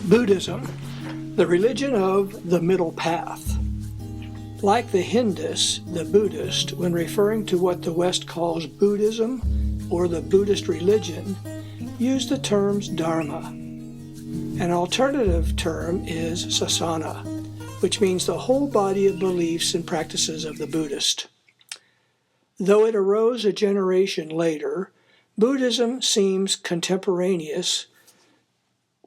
Buddhism, the religion of the middle path. Like the Hindus, the Buddhist, when referring to what the West calls Buddhism or the Buddhist religion, use the terms Dharma. An alternative term is Sasana, which means the whole body of beliefs and practices of the Buddhist. Though it arose a generation later, Buddhism seems contemporaneous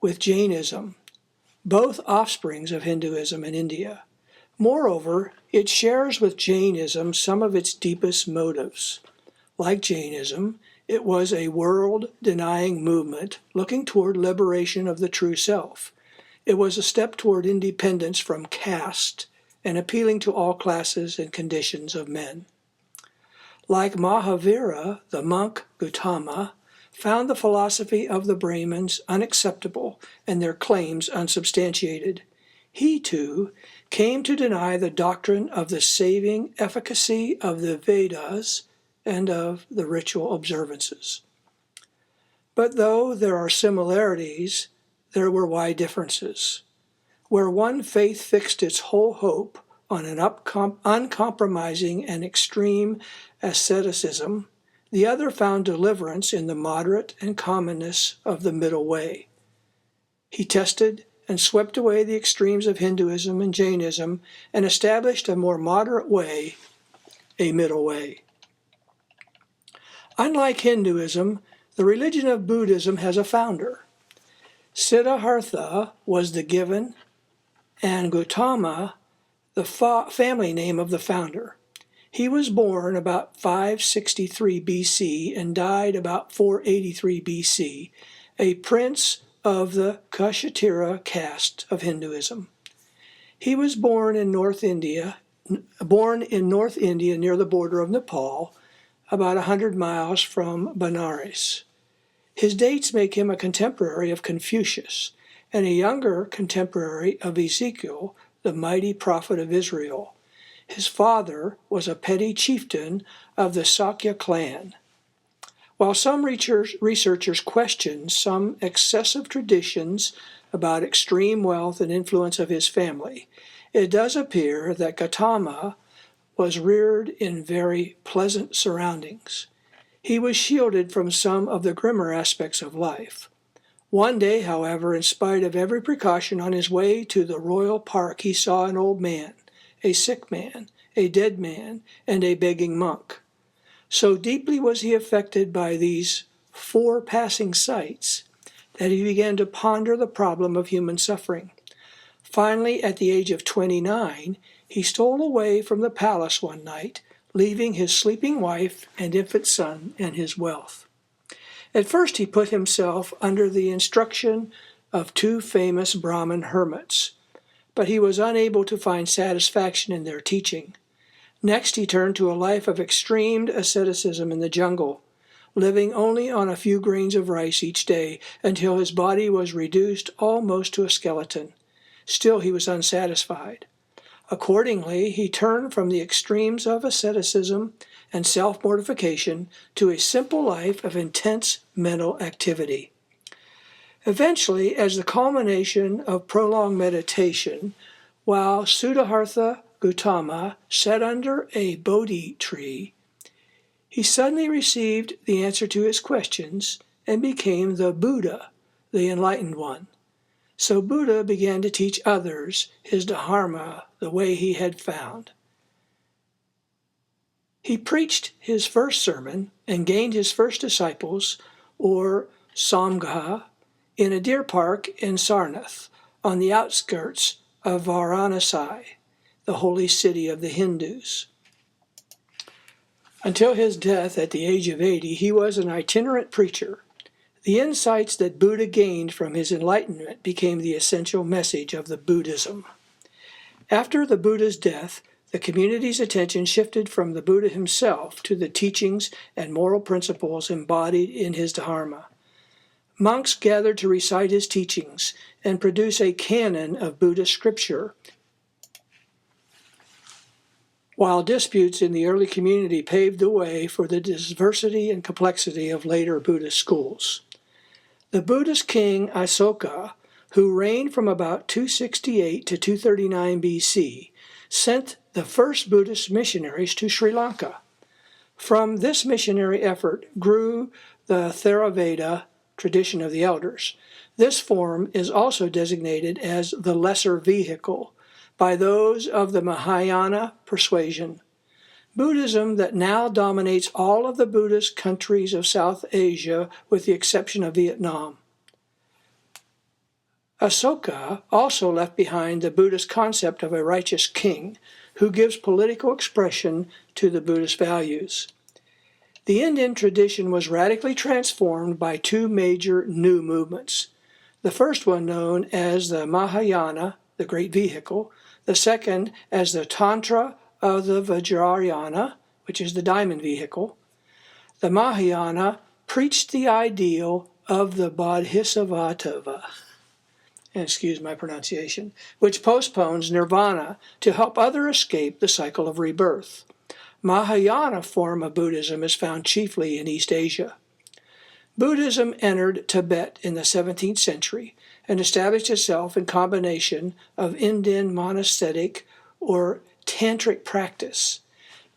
with Jainism, both offsprings of Hinduism in India. Moreover, it shares with Jainism some of its deepest motives. Like Jainism, it was a world-denying movement looking toward liberation of the true self. It was a step toward independence from caste and appealing to all classes and conditions of men. Like Mahavira, the monk Gautama found the philosophy of the Brahmins unacceptable and their claims unsubstantiated. He, too, came to deny the doctrine of the saving efficacy of the Vedas and of the ritual observances. But though there are similarities, there were wide differences. Where one faith fixed its whole hope on an uncompromising and extreme asceticism, the other found deliverance in the moderate and commonness of the middle way. He tested and swept away the extremes of Hinduism and Jainism and established a more moderate way, a middle way. Unlike Hinduism, the religion of Buddhism has a founder. Siddhartha was the given, and Gautama the family name of the founder. He was born about 563 BC and died about 483 BC, a prince of the Kshatriya caste of Hinduism. He was born in North India near the border of Nepal, about 100 miles from Benares. His dates make him a contemporary of Confucius and a younger contemporary of Ezekiel, the mighty prophet of Israel. His father was a petty chieftain of the Sakya clan. While some researchers question some excessive traditions about extreme wealth and influence of his family, it does appear that Gautama was reared in very pleasant surroundings. He was shielded from some of the grimmer aspects of life. One day, however, in spite of every precaution on his way to the royal park, he saw an old man, a sick man, a dead man, and a begging monk. So deeply was he affected by these four passing sights that he began to ponder the problem of human suffering. Finally, at the age of 29, he stole away from the palace one night, leaving his sleeping wife and infant son and his wealth. At first he put himself under the instruction of two famous Brahmin hermits, but he was unable to find satisfaction in their teaching. Next he turned to a life of extreme asceticism in the jungle, living only on a few grains of rice each day until his body was reduced almost to a skeleton. Still he was unsatisfied. Accordingly, he turned from the extremes of asceticism and self-mortification to a simple life of intense mental activity. Eventually, as the culmination of prolonged meditation, while Siddhartha Gautama sat under a Bodhi tree, he suddenly received the answer to his questions and became the Buddha, the enlightened one. So Buddha began to teach others his Dharma, the way he had found. He preached his first sermon and gained his first disciples, or Sangha, in a deer park in Sarnath, on the outskirts of Varanasi, the holy city of the Hindus. Until his death at the age of 80, he was an itinerant preacher. The insights that Buddha gained from his enlightenment became the essential message of the Buddhism. After the Buddha's death, the community's attention shifted from the Buddha himself to the teachings and moral principles embodied in his Dharma. Monks gathered to recite his teachings and produce a canon of Buddhist scripture, while disputes in the early community paved the way for the diversity and complexity of later Buddhist schools. The Buddhist king Asoka, who reigned from about 268 to 239 BC, sent the first Buddhist missionaries to Sri Lanka. From this missionary effort grew the Theravada tradition of the elders. This form is also designated as the lesser vehicle by those of the Mahayana persuasion. Buddhism that now dominates all of the Buddhist countries of South Asia with the exception of Vietnam. Asoka also left behind the Buddhist concept of a righteous king who gives political expression to the Buddhist values. The Indian tradition was radically transformed by two major new movements. The first one known as the Mahayana, the Great Vehicle, the second as the Tantra of the Vajrayana, which is the Diamond Vehicle. The Mahayana preached the ideal of the Bodhisattva, excuse my pronunciation, which postpones nirvana to help others escape the cycle of rebirth. Mahayana form of Buddhism is found chiefly in East Asia. Buddhism entered Tibet in the 17th century and established itself in combination of Indian monastic or tantric practice.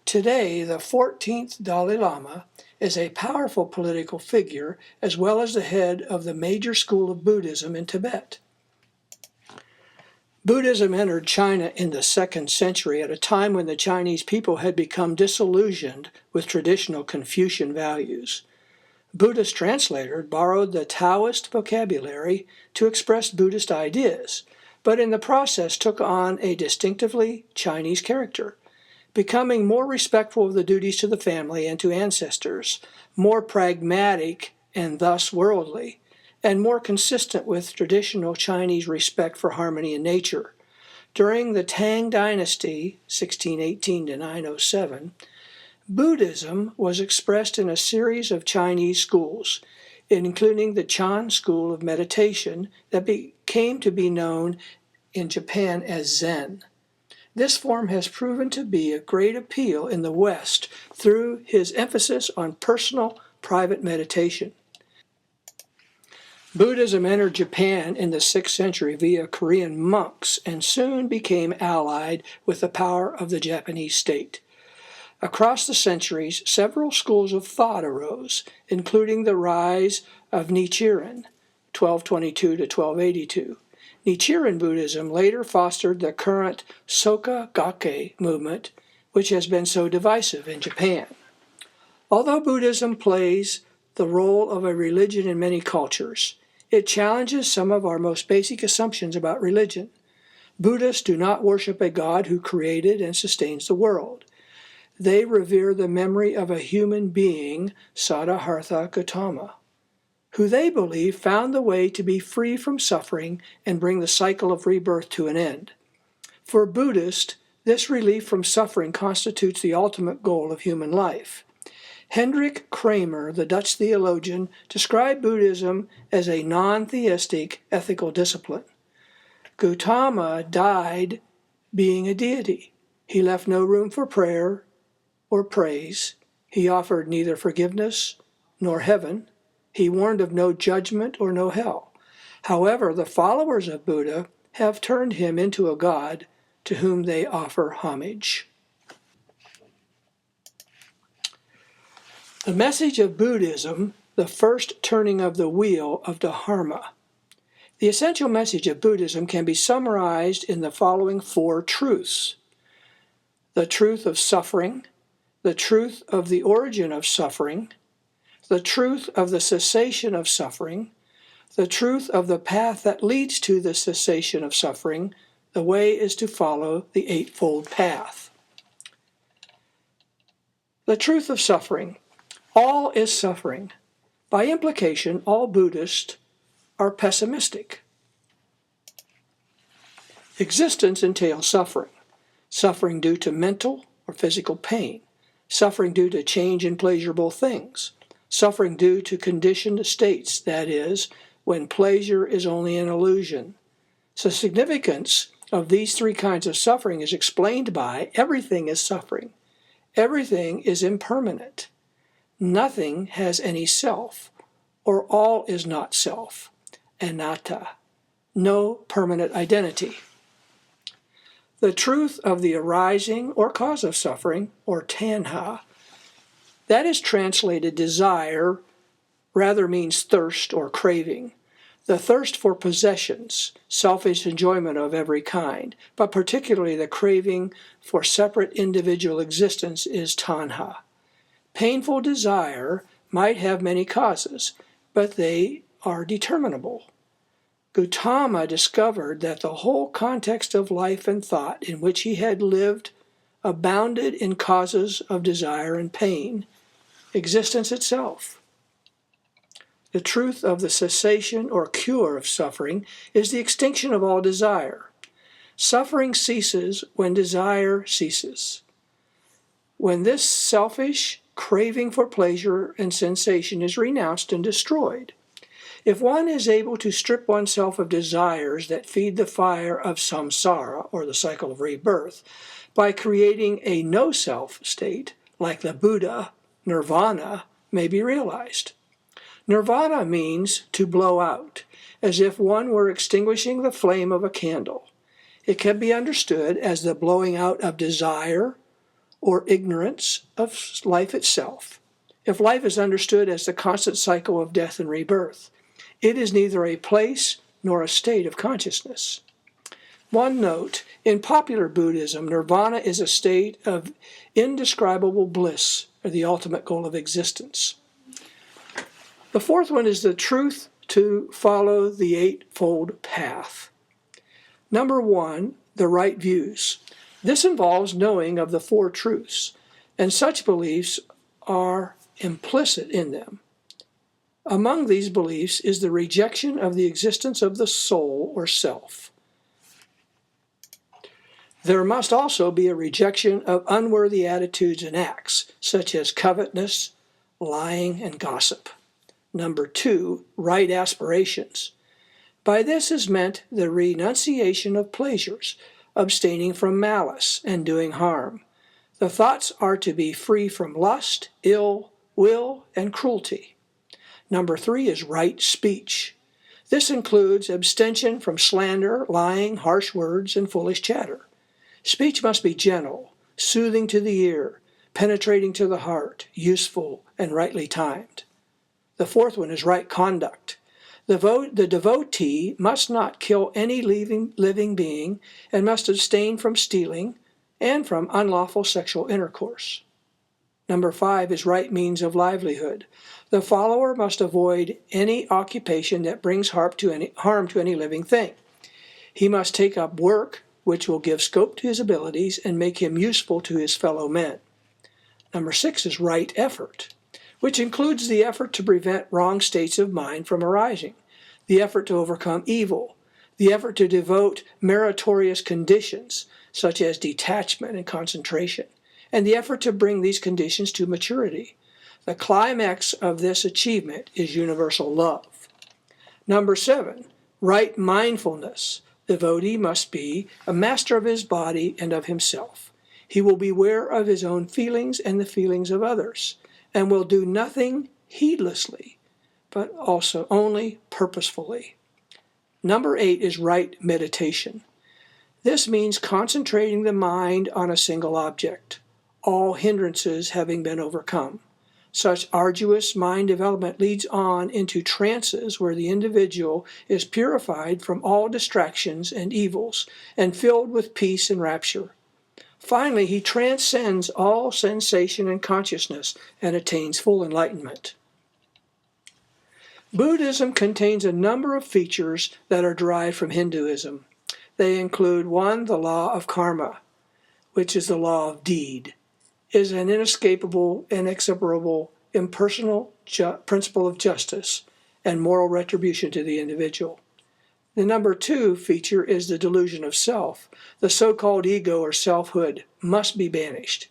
Today, the 14th Dalai Lama is a powerful political figure as well as the head of the major school of Buddhism in Tibet. Buddhism entered China in the 2nd century at a time when the Chinese people had become disillusioned with traditional Confucian values. Buddhist translators borrowed the Taoist vocabulary to express Buddhist ideas, but in the process took on a distinctively Chinese character, becoming more respectful of the duties to the family and to ancestors, more pragmatic and thus worldly, and more consistent with traditional Chinese respect for harmony in nature. During the Tang Dynasty, 1618 to 907, Buddhism was expressed in a series of Chinese schools, including the Chan school of meditation that came to be known in Japan as Zen. This form has proven to be a great appeal in the West through his emphasis on personal, private meditation. Buddhism entered Japan in the 6th century via Korean monks and soon became allied with the power of the Japanese state. Across the centuries, several schools of thought arose, including the rise of Nichiren, 1222 to 1282. Nichiren Buddhism later fostered the current Soka Gakkai movement, which has been so divisive in Japan. Although Buddhism plays the role of a religion in many cultures, it challenges some of our most basic assumptions about religion. Buddhists do not worship a God who created and sustains the world. They revere the memory of a human being, Siddhartha Gautama, who they believe found the way to be free from suffering and bring the cycle of rebirth to an end. For Buddhists, this relief from suffering constitutes the ultimate goal of human life. Hendrik Kramer, the Dutch theologian, described Buddhism as a non-theistic ethical discipline. Gautama died being a deity. He left no room for prayer or praise. He offered neither forgiveness nor heaven. He warned of no judgment or no hell. However, the followers of Buddha have turned him into a god to whom they offer homage. The message of Buddhism, the first turning of the wheel of Dharma. The essential message of Buddhism can be summarized in the following 4 truths: the truth of suffering, the truth of the origin of suffering, the truth of the cessation of suffering, the truth of the path that leads to the cessation of suffering. The way is to follow the Eightfold Path. The truth of suffering. All is suffering. By implication, all Buddhists are pessimistic. Existence entails suffering. Suffering due to mental or physical pain. Suffering due to change in pleasurable things. Suffering due to conditioned states, that is, when pleasure is only an illusion. So the significance of these 3 kinds of suffering is explained by everything is suffering. Everything is impermanent. Nothing has any self, or all is not self, anatta. no permanent identity. The truth of the arising or cause of suffering, or tanha, that is translated desire, rather means thirst or craving. The thirst for possessions, selfish enjoyment of every kind, but particularly the craving for separate individual existence is tanha. Painful desire might have many causes, but they are determinable. Gautama discovered that the whole context of life and thought in which he had lived abounded in causes of desire and pain, existence itself. The truth of the cessation or cure of suffering is the extinction of all desire. Suffering ceases when desire ceases. When this selfish craving for pleasure and sensation is renounced and destroyed. If one is able to strip oneself of desires that feed the fire of samsara, or the cycle of rebirth, by creating a no-self state, like the Buddha, nirvana may be realized. Nirvana means to blow out, as if one were extinguishing the flame of a candle. It can be understood as the blowing out of desire or ignorance of life itself. If life is understood as the constant cycle of death and rebirth, it is neither a place nor a state of consciousness. One note, in popular Buddhism, nirvana is a state of indescribable bliss, or the ultimate goal of existence. The fourth one is the truth to follow the Eightfold Path. Number 1, the right views. This involves knowing of the Four Truths, and such beliefs are implicit in them. Among these beliefs is the rejection of the existence of the soul or self. There must also be a rejection of unworthy attitudes and acts, such as covetousness, lying, and gossip. Number 2, right aspirations. By this is meant the renunciation of pleasures, abstaining from malice and doing harm. The thoughts are to be free from lust, ill will, and cruelty. Number 3 is right speech. This includes abstention from slander, lying, harsh words, and foolish chatter. Speech must be gentle, soothing to the ear, penetrating to the heart, useful, and rightly timed. The fourth one is right conduct. The devotee must not kill any living being and must abstain from stealing and from unlawful sexual intercourse. Number 5 is right means of livelihood. The follower must avoid any occupation that brings harm to any living thing. He must take up work which will give scope to his abilities and make him useful to his fellow men. Number 6 is right effort, which includes the effort to prevent wrong states of mind from arising, the effort to overcome evil, the effort to devote meritorious conditions, such as detachment and concentration, and the effort to bring these conditions to maturity. The climax of this achievement is universal love. Number 7, right mindfulness. The devotee must be a master of his body and of himself. He will be aware of his own feelings and the feelings of others, and will do nothing heedlessly, but also only purposefully. Number 8 is right meditation. This means concentrating the mind on a single object, all hindrances having been overcome. Such arduous mind development leads on into trances where the individual is purified from all distractions and evils and filled with peace and rapture. Finally, he transcends all sensation and consciousness and attains full enlightenment. Buddhism contains a number of features that are derived from Hinduism. They include 1, the law of karma, which is the law of deed, is an inescapable, inexorable, impersonal principle of justice and moral retribution to the individual. The number 2 feature is the delusion of self. The so-called ego or selfhood must be banished.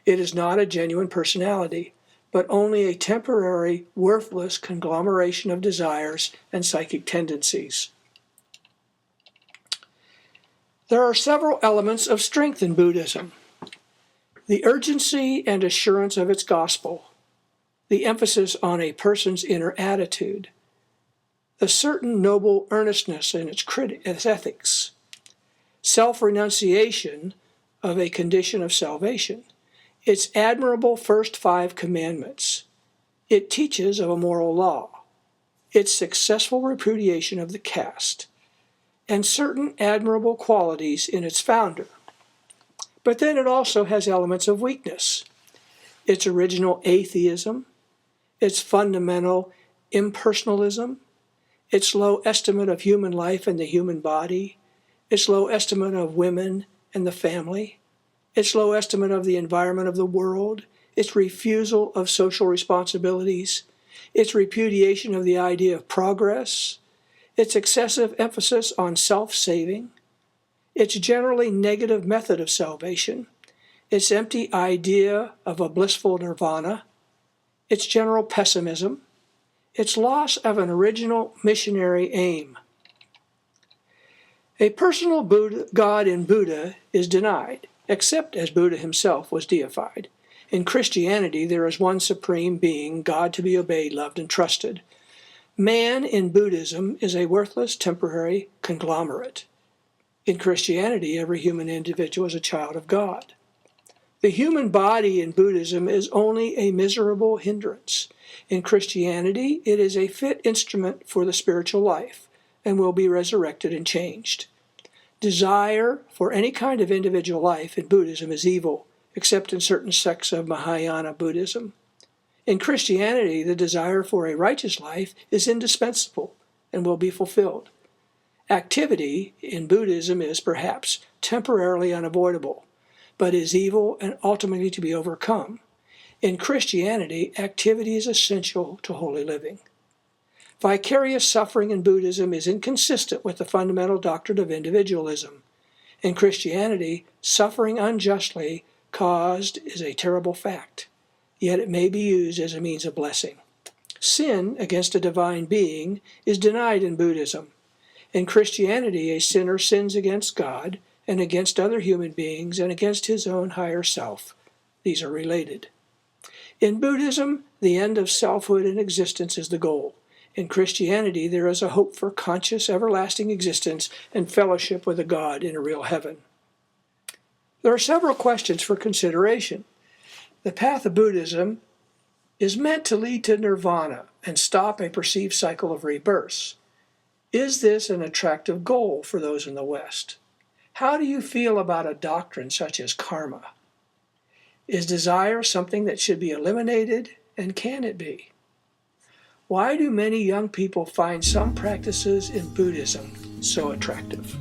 It is not a genuine personality, but only a temporary, worthless conglomeration of desires and psychic tendencies. There are several elements of strength in Buddhism. The urgency and assurance of its gospel, the emphasis on a person's inner attitude, a certain noble earnestness in its ethics, self-renunciation of a condition of salvation, its admirable first 5 commandments, it teaches of a moral law, its successful repudiation of the caste, and certain admirable qualities in its founder. But then it also has elements of weakness, its original atheism, its fundamental impersonalism, its low estimate of human life and the human body, its low estimate of women and the family, its low estimate of the environment of the world, its refusal of social responsibilities, its repudiation of the idea of progress, its excessive emphasis on self-saving, its generally negative method of salvation, its empty idea of a blissful nirvana, its general pessimism, its loss of an original missionary aim. A personal God in Buddha is denied, except as Buddha himself was deified. In Christianity, there is one supreme being, God to be obeyed, loved, and trusted. Man in Buddhism is a worthless, temporary conglomerate. In Christianity, every human individual is a child of God. The human body in Buddhism is only a miserable hindrance. In Christianity, it is a fit instrument for the spiritual life and will be resurrected and changed. Desire for any kind of individual life in Buddhism is evil, except in certain sects of Mahayana Buddhism. In Christianity, the desire for a righteous life is indispensable and will be fulfilled. Activity in Buddhism is perhaps temporarily unavoidable, but is evil and ultimately to be overcome. In Christianity, activity is essential to holy living. Vicarious suffering in Buddhism is inconsistent with the fundamental doctrine of individualism. In Christianity, suffering unjustly caused is a terrible fact, yet it may be used as a means of blessing. Sin against a divine being is denied in Buddhism. In Christianity, a sinner sins against God and against other human beings and against his own higher self. These are related. In Buddhism, the end of selfhood and existence is the goal. In Christianity, there is a hope for conscious, everlasting existence and fellowship with a God in a real heaven. There are several questions for consideration. The path of Buddhism is meant to lead to nirvana and stop a perceived cycle of rebirths. Is this an attractive goal for those in the West? How do you feel about a doctrine such as karma? Is desire something that should be eliminated, and can it be? Why do many young people find some practices in Buddhism so attractive?